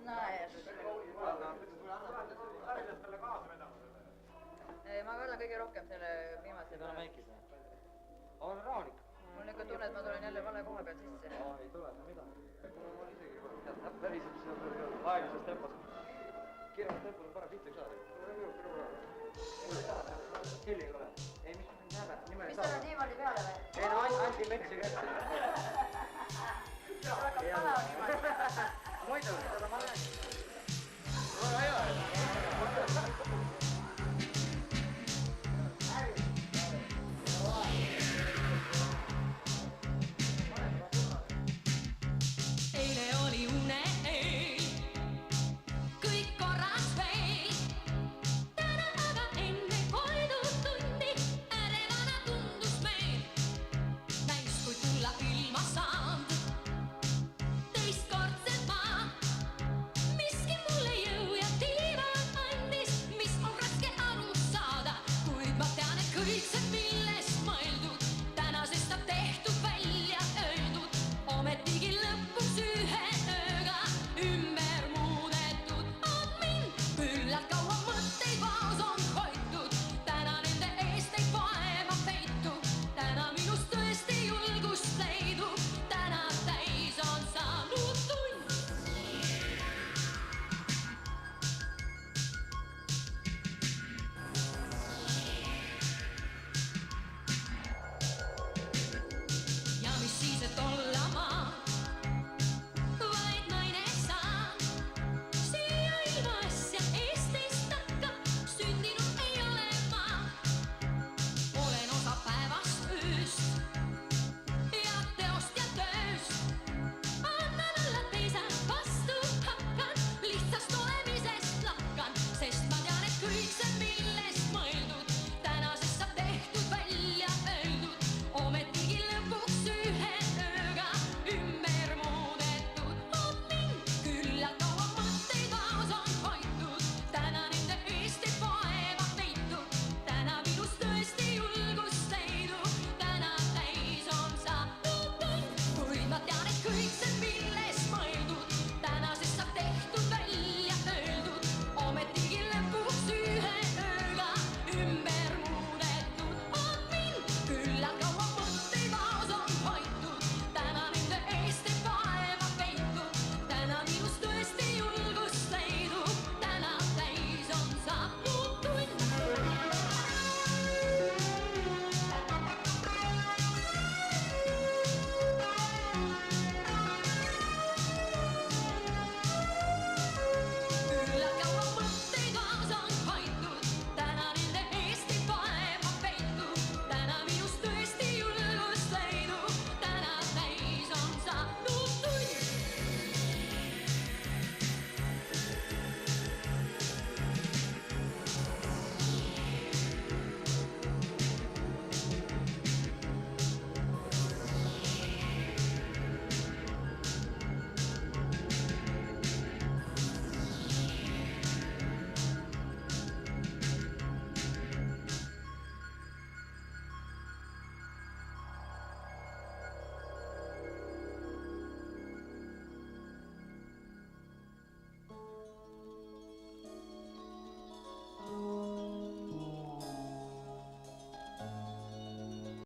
näed. Ma kardan kõige rohkem selle viimase peale. Mäikis või? On rahulik. Mul on ikka tunne, et ma tulen jälle vale koha pealt sisse. Ei tule, mida? Mul isegi päriseb aeglases tempos. Kiiremas tempos on parem mitte saada. Hilli ei ole. Ei, mis näeme? Mis tal on niimoodi peale või? Ei, no Anti Metsi kätte. Väga kala on niimoodi. Muidu, seda ma näen.